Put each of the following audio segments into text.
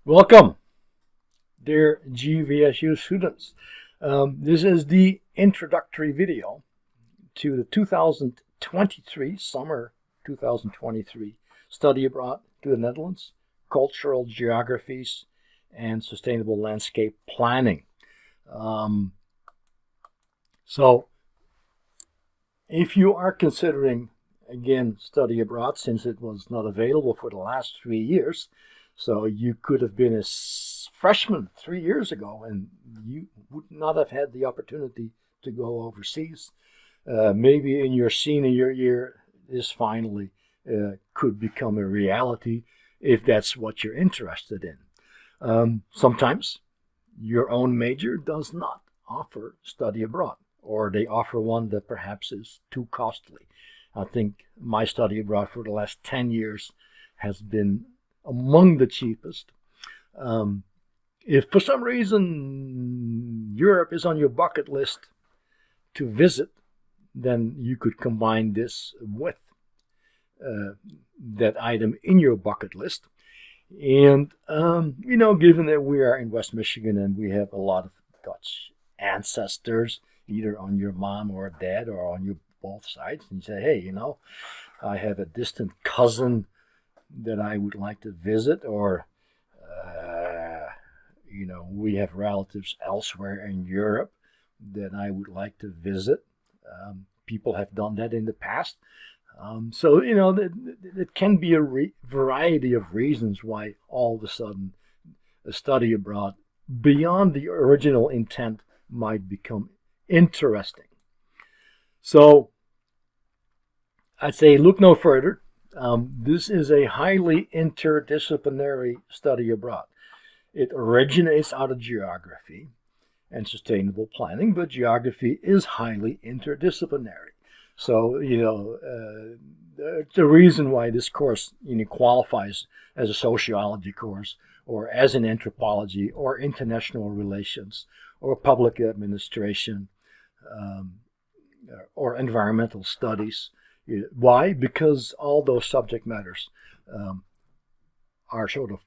Welcome, dear GVSU students. This is the introductory video to the 2023, summer 2023, study abroad to the Netherlands, cultural geographies, and sustainable landscape planning. So, if you are considering, again, study abroad, since it was not available for the last 3 years, so you could have been a freshman 3 years ago and you would not have had the opportunity to go overseas. Maybe in your senior year, this finally could become a reality if that's what you're interested in. Sometimes your own major does not offer study abroad, or they offer one that perhaps is too costly. I think my study abroad for the last 10 years has been among the cheapest. If for some reason Europe is on your bucket list to visit, then you could combine this with that item in your bucket list. And, given that we are in West Michigan and we have a lot of Dutch ancestors, either on your mom or dad or on your both sides, and you say, hey, I have a distant cousin that I would like to visit, or we have relatives elsewhere in Europe that I would like to visit. People have done that in the past. So it can be a variety of reasons why all of a sudden a study abroad beyond the original intent might become interesting. So I'd say look no further. This is a highly interdisciplinary study abroad. It originates out of geography and sustainable planning, but geography is highly interdisciplinary. So, the reason why this course qualifies as a sociology course, or as an anthropology, or international relations, or public administration, or environmental studies. Why? Because all those subject matters are sort of,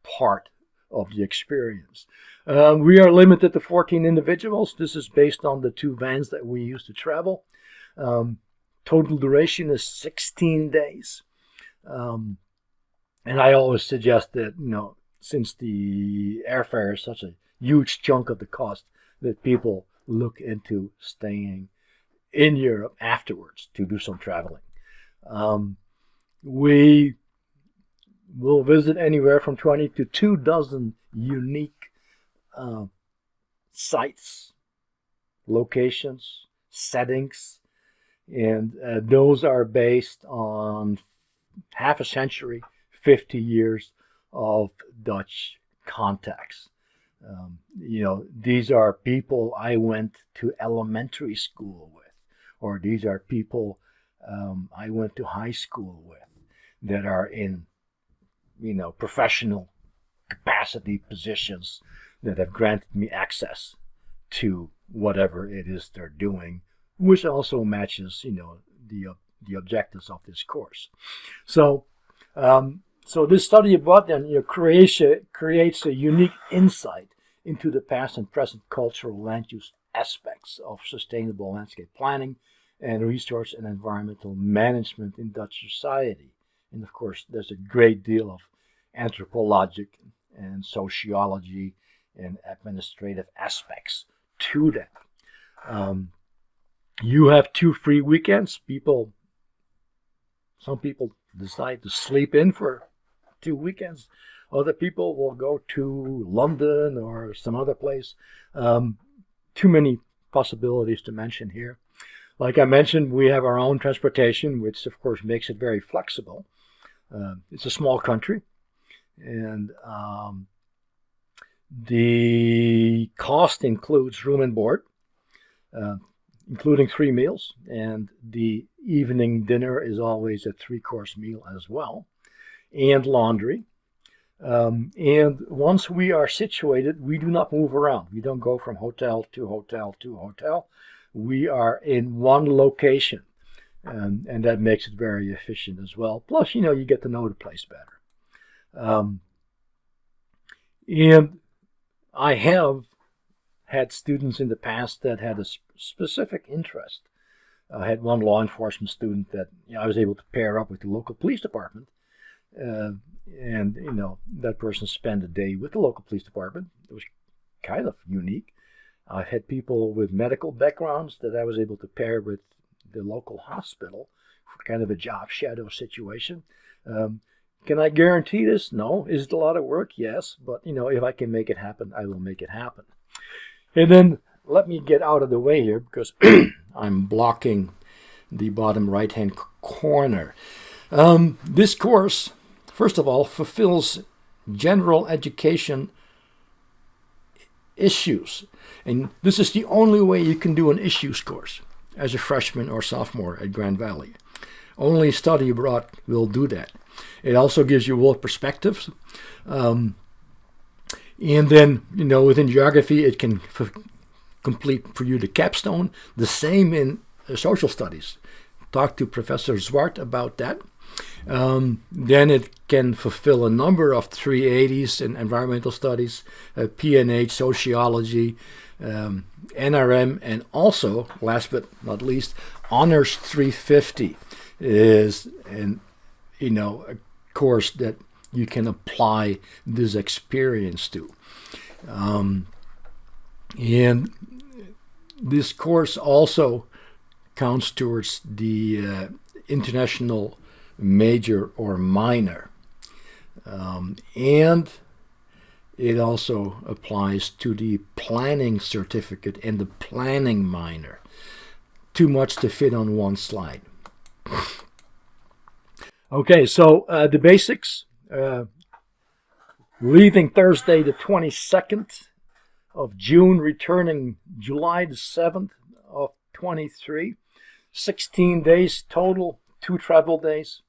part of the experience. We are limited to 14 individuals. This is based on the 2 vans that we use to travel. Total duration is 16 days. And I always suggest that, since the airfare is such a huge chunk of the cost, that people look into staying in Europe afterwards to do some traveling. We will visit anywhere from 20 to 24 unique sites, locations, settings, and those are based on half a century, 50 years of Dutch contacts. These are people I went to elementary school with, or these are people I went to high school with that are in, professional capacity positions that have granted me access to whatever it is they're doing, which also matches, the objectives of this course. So, this study abroad then creates a unique insight into the past and present cultural land use aspects of sustainable landscape planning and resource and environmental management in Dutch society. And of course, there's a great deal of anthropologic and sociology and administrative aspects to that. You have 2 free weekends. Some people decide to sleep in for 2 weekends. Other people will go to London or some other place. Too many possibilities to mention here. Like I mentioned, we have our own transportation, which of course makes it very flexible. It's a small country, and the cost includes room and board, including 3 meals, and the evening dinner is always a 3-course meal as well, and laundry. And once we are situated, we do not move around. We don't go from hotel to hotel to hotel. We are in one location, and that makes it very efficient as well. Plus, you get to know the place better. And I have had students in the past that had a specific interest. I had one law enforcement student that I was able to pair up with the local police department. And, that person spent a day with the local police department. It was kind of unique. I've had people with medical backgrounds that I was able to pair with the local hospital for kind of a job shadow situation. Can I guarantee this? No. Is it a lot of work? Yes. But, if I can make it happen, I will make it happen. And then let me get out of the way here because I'm blocking the bottom right-hand corner. This course, first of all, fulfills general education issues. And this is the only way you can do an issues course as a freshman or sophomore at Grand Valley. Only study abroad will do that. It also gives you world perspectives. And then, within geography, it can complete for you the capstone. The same in social studies. Talk to Professor Zwart about that. Then it can fulfill a number of 380s in environmental studies, P&H, sociology, NRM, and also, last but not least, Honors 350 is a course that you can apply this experience to. And this course also counts towards the international major or minor. And it also applies to the planning certificate and the planning minor. Too much to fit on one slide. Okay, so the basics. Leaving Thursday the 22nd of June, returning July the 7th of 23. 16 days total, 2 travel days,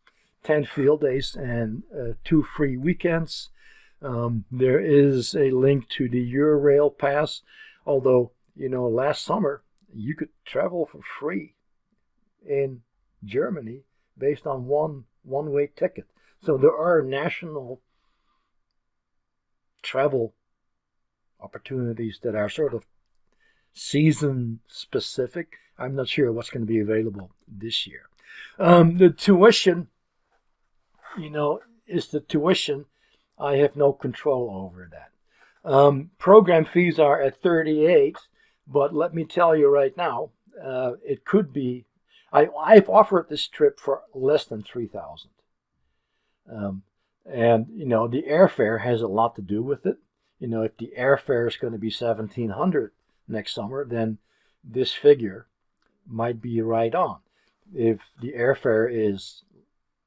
10 field days, and 2 free weekends. There is a link to the Eurail Pass, although, last summer you could travel for free in Germany based on one-way ticket. So there are national travel opportunities that are sort of season specific. I'm not sure what's going to be available this year. The tuition, is the tuition. I have no control over that. Program fees are at $38, but let me tell you right now, it could be. I've offered this trip for less than $3,000, and the airfare has a lot to do with it. If the airfare is going to be $1,700 next summer, then this figure might be right on. If the airfare is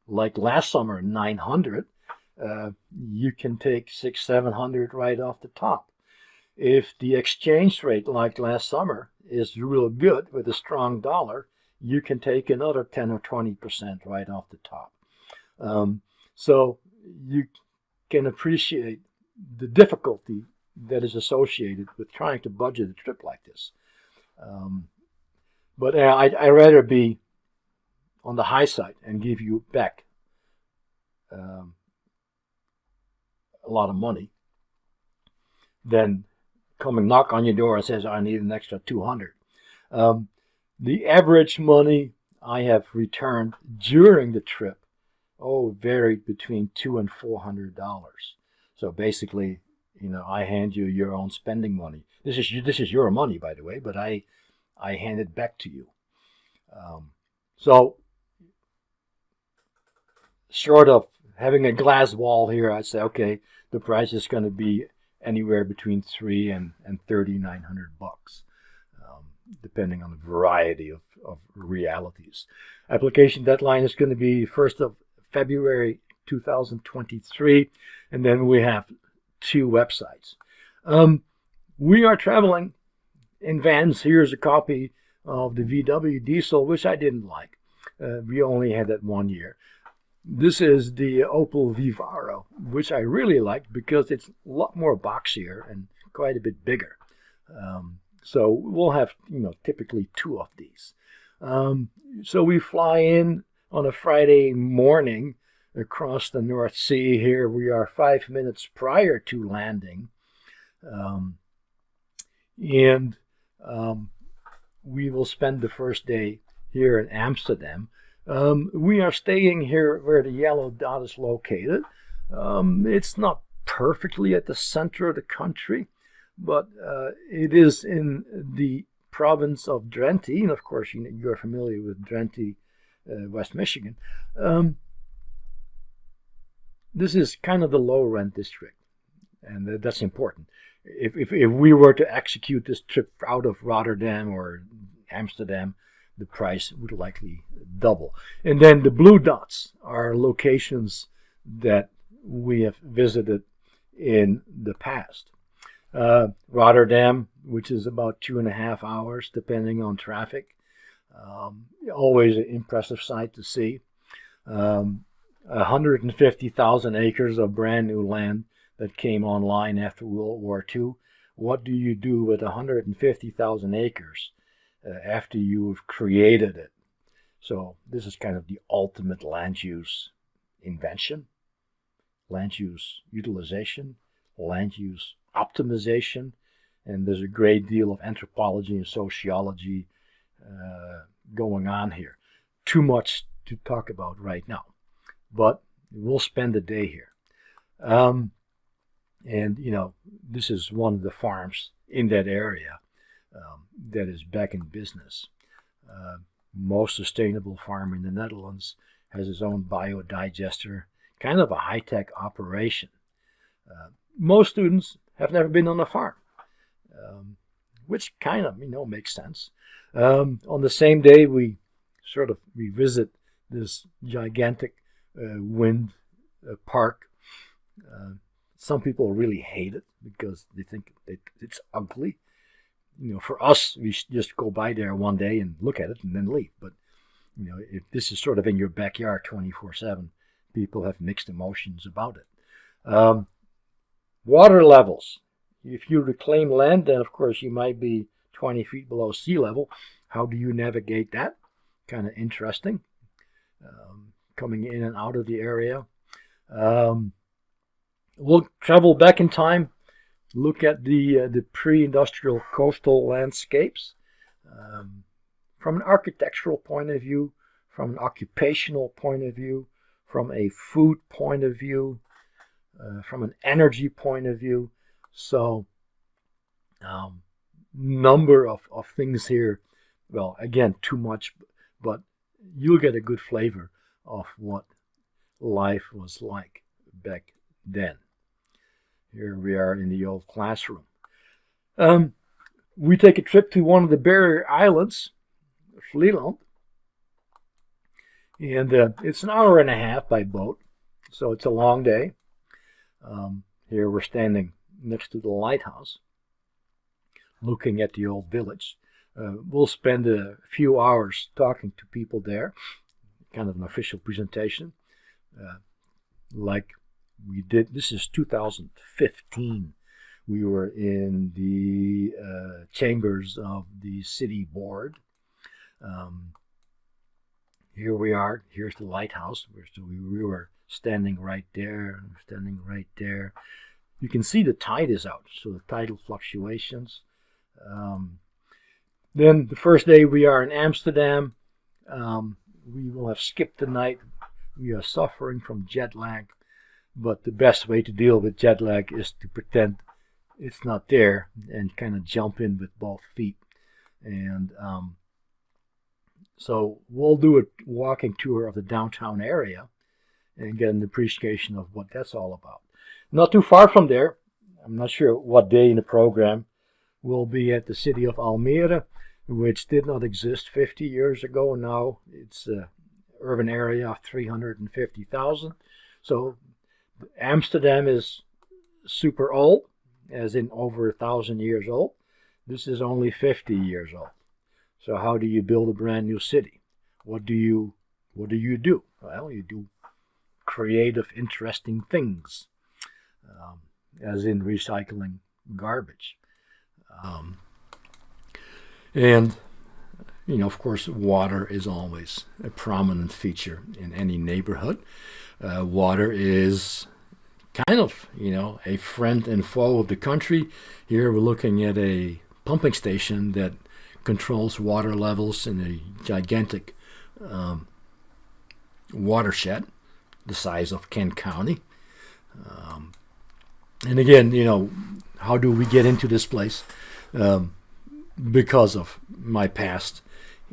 like last summer, $900, you can take $600-700 right off the top. If the exchange rate like last summer is real good with a strong dollar, you can take another 10 or 20% right off the top. So you can appreciate the difficulty that is associated with trying to budget a trip like this. But I'd rather be on the high side and give you back a lot of money than coming knock on your door and says, I need an extra $200. The average money I have returned during the trip, varied between $200 and $400. So basically, I hand you your own spending money. This is your money, by the way, but I hand it back to you. So short of having a glass wall here, I'd say, okay, the price is going to be anywhere between $3,000 and $3,900, depending on the variety of realities. Application deadline is going to be 1st of February 2023, and then we have 2 websites. We are traveling in vans. Here's a copy of the VW Diesel, which I didn't like. We only had that 1 year. This is the Opel Vivaro, which I really liked because it's a lot more boxier and quite a bit bigger. So we'll have, typically 2 of these. So we fly in on a Friday morning across the North Sea. Here we are 5 minutes prior to landing. And we will spend the first day here in Amsterdam. We are staying here where the yellow dot is located. It's not perfectly at the center of the country, but it is in the province of Drenthe, and of course you're familiar with Drenthe, West Michigan. This is kind of the low rent district, and that's important. If we were to execute this trip out of Rotterdam or Amsterdam, the price would likely double. And then the blue dots are locations that we have visited in the past. Rotterdam, which is about 2.5 hours, depending on traffic. Always an impressive sight to see. 150,000 acres of brand new land that came online after World War II. What do you do with 150,000 acres after you've created it? So this is kind of the ultimate land use invention, land use utilization, land use optimization, and there's a great deal of anthropology and sociology going on here. Too much to talk about right now, but we'll spend a day here. And, this is one of the farms in that area that is back in business. Most sustainable farm in the Netherlands has its own biodigester, kind of a high-tech operation. Most students have never been on a farm, which kind of, makes sense. On the same day, we visit this gigantic wind park. Some people really hate it because they think it's ugly. For us, we just go by there one day and look at it and then leave. But, if this is sort of in your backyard 24/7, people have mixed emotions about it. Water levels. If you reclaim land, then of course you might be 20 feet below sea level. How do you navigate that? Kind of interesting. Coming in and out of the area. We'll travel back in time, look at the pre-industrial coastal landscapes from an architectural point of view, from an occupational point of view, from a food point of view, from an energy point of view. So, number of things here. Well, again, too much, but you'll get a good flavor of what life was like back then. Here we are in the old classroom. We take a trip to one of the barrier islands, Vlieland, and it's an hour and a half by boat, so it's a long day. Here we're standing next to the lighthouse, looking at the old village. We'll spend a few hours talking to people there, kind of an official presentation, like we did. This is 2015. We were in the chambers of the city board. Here we are. Here's the lighthouse. We were standing right there, standing right there. You can see the tide is out, so the tidal fluctuations. Then the first day we are in Amsterdam. We will have skipped the night. We are suffering from jet lag, but the best way to deal with jet lag is to pretend it's not there and kind of jump in with both feet. And so we'll do a walking tour of the downtown area and get an appreciation of what that's all about. Not too far from there, I'm not sure what day in the program, we'll be at the city of Almere, which did not exist 50 years ago. Now it's an urban area of 350,000. So Amsterdam is super old, as in over 1,000 years old. This is only 50 years old. So how do you build a brand new city? What do you do? Well, you do creative, interesting things, as in recycling garbage. And of course, water is always a prominent feature in any neighborhood. Water is kind of, a friend and foe of the country. Here we're looking at a pumping station that controls water levels in a gigantic watershed the size of Kent County. And again, how do we get into this place? Because of my past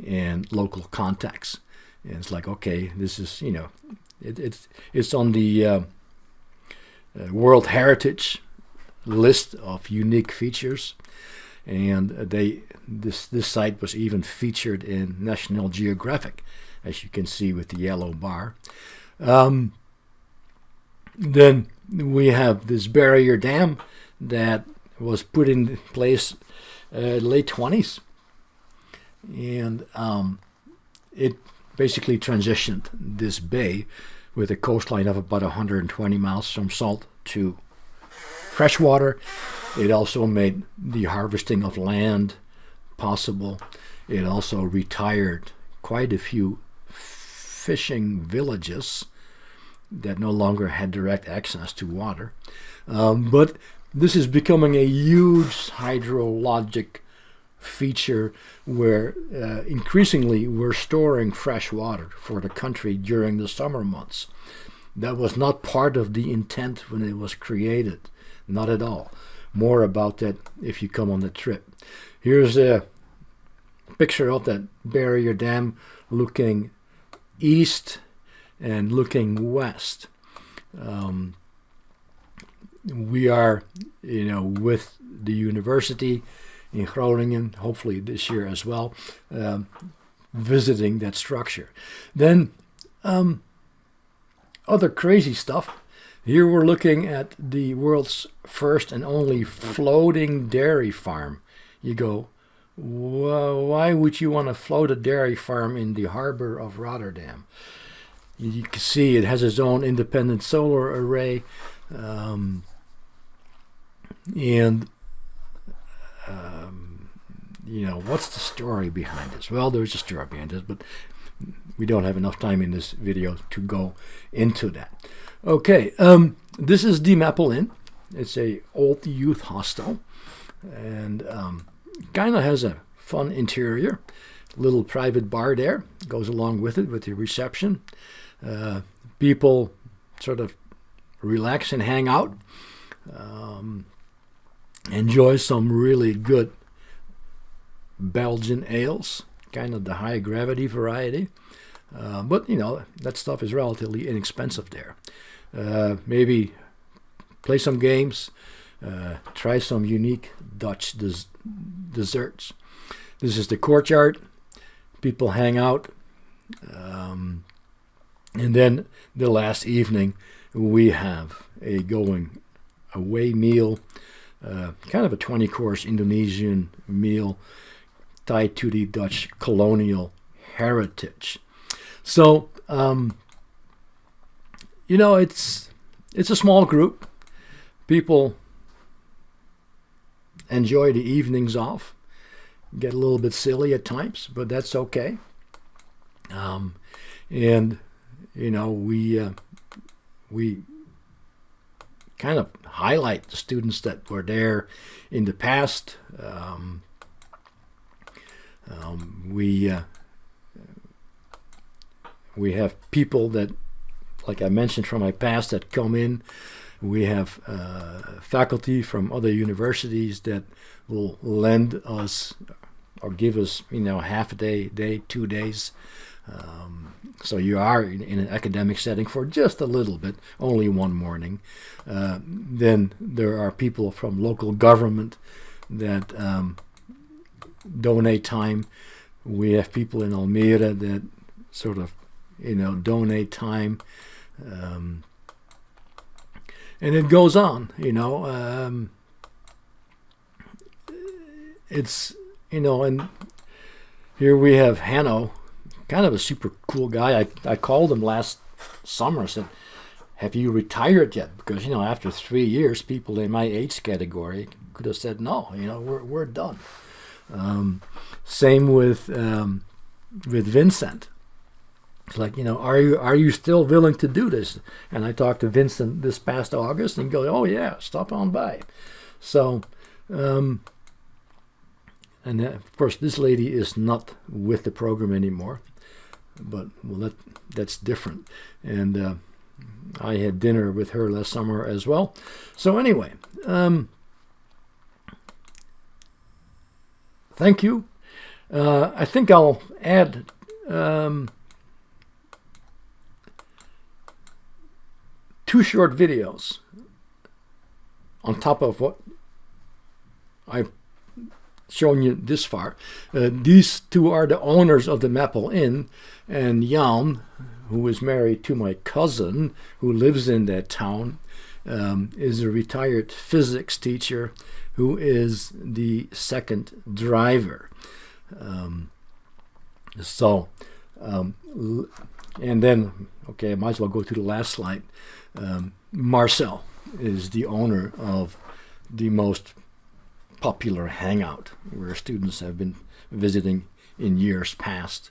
and local contacts. And it's like, okay, this is, it's on the World Heritage list of unique features. And this site was even featured in National Geographic, as you can see with the yellow bar. Then we have this barrier dam that was put in place late 20s, and it basically transitioned this bay with a coastline of about 120 miles from salt to freshwater. It also made the harvesting of land possible. It also retired quite a few fishing villages that no longer had direct access to water. But this is becoming a huge hydrologic feature where increasingly we're storing fresh water for the country during the summer months. That was not part of the intent when it was created, not at all. More about that if you come on the trip. Here's a picture of that barrier dam looking east and looking west. We are, with the university in Groningen, hopefully this year as well, visiting that structure. Then other crazy stuff. Here we're looking at the world's first and only floating dairy farm. You go, why would you want to float a dairy farm in the harbor of Rotterdam? You can see it has its own independent solar array, what's the story behind this? Well, there's a story behind this, but we don't have enough time in this video to go into that. Okay, this is Die Maple Inn. It's a old youth hostel, and kind of has a fun interior. Little private bar there goes along with it, with the reception. People sort of relax and hang out. Enjoy some really good Belgian ales, kind of the high gravity variety. But that stuff is relatively inexpensive there. Maybe play some games, try some unique Dutch desserts. This is the courtyard. People hang out. And then the last evening, we have a going away meal, kind of a 20-course Indonesian meal tied to the Dutch colonial heritage. So, it's a small group. People enjoy the evenings off, get a little bit silly at times, but that's okay. We kind of highlight the students that were there in the past. We have people that, like I mentioned from my past, that come in. We have faculty from other universities that will lend us or give us, half a day, 2 days. So you are in an academic setting for just a little bit, only one morning. Then there are people from local government that donate time. We have people in Almere that sort of, donate time. And it goes on, it's, and here we have Hanno, kind of a super cool guy. I called him last summer. I said, have you retired yet? Because, after 3 years, people in my age category could have said, no, we're done. Same with with Vincent. It's like, are you still willing to do this? And I talked to Vincent this past August, and he goes, oh yeah, stop on by. So, and of course, this lady is not with the program anymore, but well, that's different. And I had dinner with her last summer as well. So anyway, thank you. I think I'll add two short videos on top of what I've shown you this far. These two are the owners of the Maple Inn, and Jan, who is married to my cousin who lives in that town, is a retired physics teacher who is the second driver. And then, okay, I might as well go to the last slide. Marcel is the owner of the most popular hangout where students have been visiting in years past.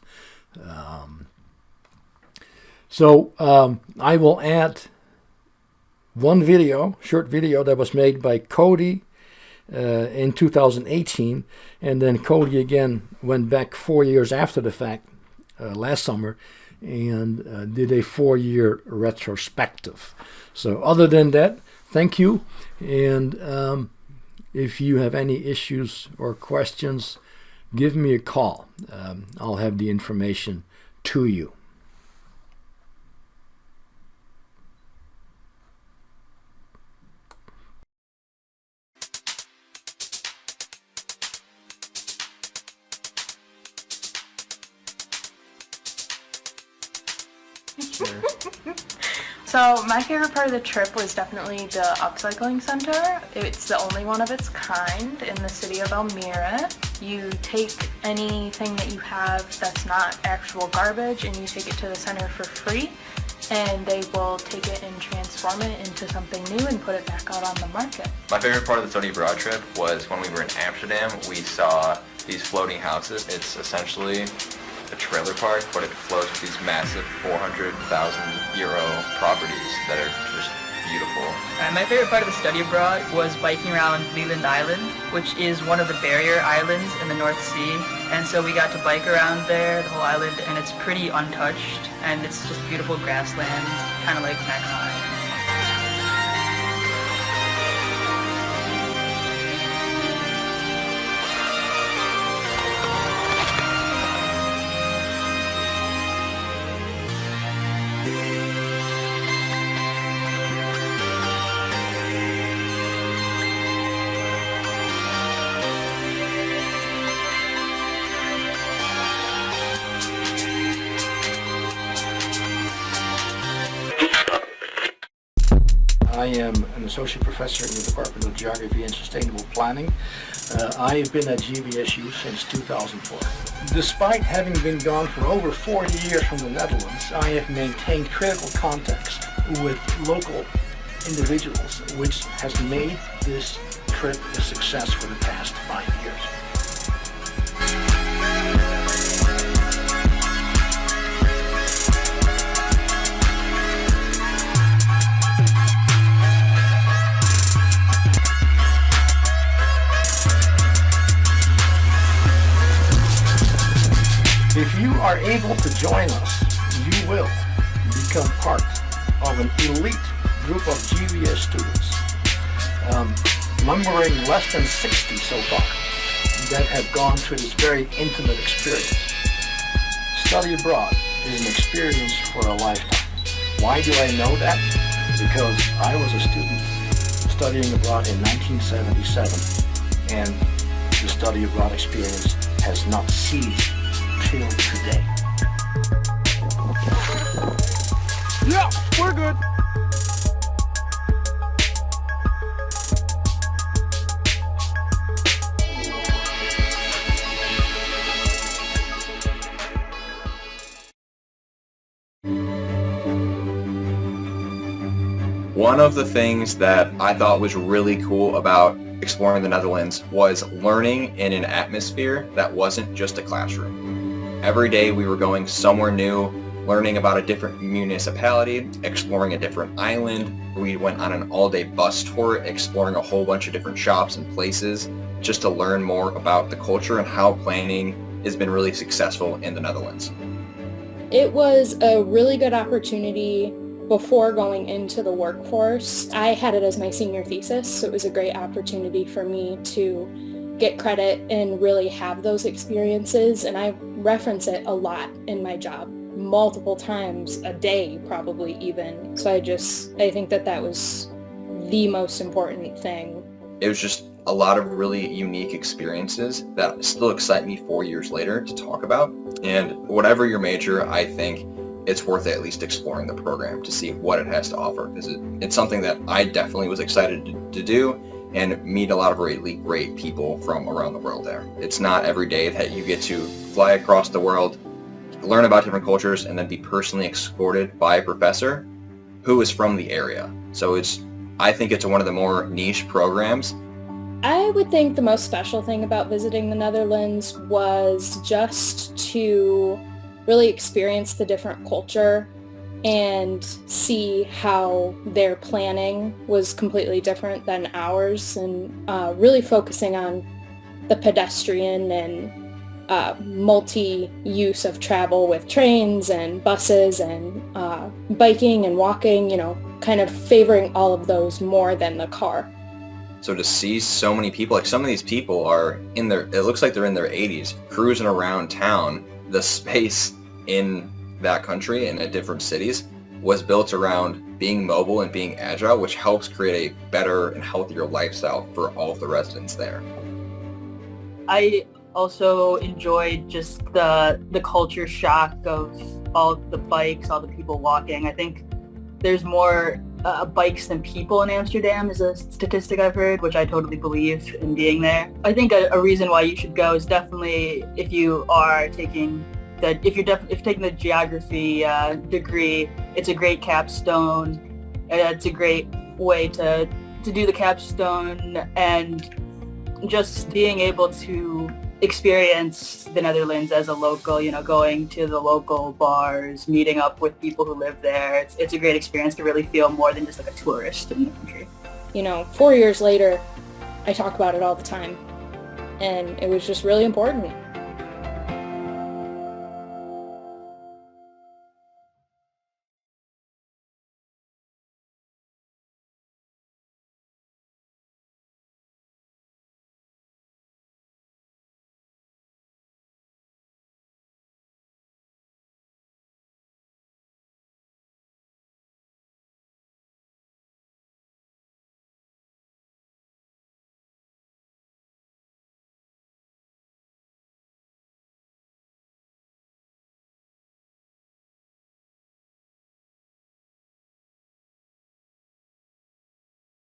So I will add one video, short video that was made by Cody in 2018, and then Cody again went back 4 years after the fact last summer and did a 4-year retrospective. So other than that, thank you, and if you have any issues or questions, give me a call. I'll have the information to you. Sure. So my favorite part of the trip was definitely the upcycling center. It's the only one of its kind in the city of Elmira. You take anything that you have that's not actual garbage and you take it to the center for free, and they will take it and transform it into something new and put it back out on the market. My favorite part of the study abroad trip was when we were in Amsterdam. We saw these floating houses. It's essentially a trailer park, but it floats with these massive 400,000 euro properties that are just beautiful. My favorite part of the study abroad was biking around Leland Island, which is one of the barrier islands in the North Sea. And so we got to bike around there, the whole island, and it's pretty untouched, and it's just beautiful grassland, kind of like Mackinac. I am an associate professor in the Department of Geography and Sustainable Planning. I have been at GVSU since 2004. Despite having been gone for over 40 years from the Netherlands, I have maintained critical contacts with local individuals, which has made this trip a success for the past 5 years. If you are able to join us, you will become part of an elite group of GVS students, numbering less than 60 so far, that have gone through this very intimate experience. Study abroad is an experience for a lifetime. Why do I know that? Because I was a student studying abroad in 1977, and the study abroad experience has not ceased till today. Yeah, we're good. One of the things that I thought was really cool about exploring the Netherlands was learning in an atmosphere that wasn't just a classroom. Every day we were going somewhere new, learning about a different municipality, exploring a different island. We went on an all-day bus tour, exploring a whole bunch of different shops and places, just to learn more about the culture and how planning has been really successful in the Netherlands. It was a really good opportunity before going into the workforce. I had it as my senior thesis, so it was a great opportunity for me to get credit and really have those experiences, and I reference it a lot in my job, multiple times a day probably even. So I think that was the most important thing. It was just a lot of really unique experiences that still excite me 4 years later to talk about. And whatever your major, I think it's worth at least exploring the program to see what it has to offer, because it's something that I definitely was excited to do and meet a lot of really great people from around the world there. It's not every day that you get to fly across the world, learn about different cultures, and then be personally escorted by a professor who is from the area. So I think it's one of the more niche programs. I would think the most special thing about visiting the Netherlands was just to really experience the different culture and see how their planning was completely different than ours, and really focusing on the pedestrian and multi-use of travel with trains and buses and biking and walking, kind of favoring all of those more than the car. So to see so many people, like some of these people are it looks like they're in their 80s, cruising around town. The space in that country and at different cities was built around being mobile and being agile, which helps create a better and healthier lifestyle for all of the residents there. I also enjoyed just the culture shock of all the bikes, all the people walking. I think there's more bikes than people in Amsterdam is a statistic I've heard, which I totally believe in being there. I think a reason why you should go is definitely if you are taking if you're taking the geography degree, it's a great capstone. It's a great way to do the capstone, and just being able to experience the Netherlands as a local, going to the local bars, meeting up with people who live there. It's a great experience to really feel more than just like a tourist in the country. 4 years later, I talk about it all the time, and it was just really important.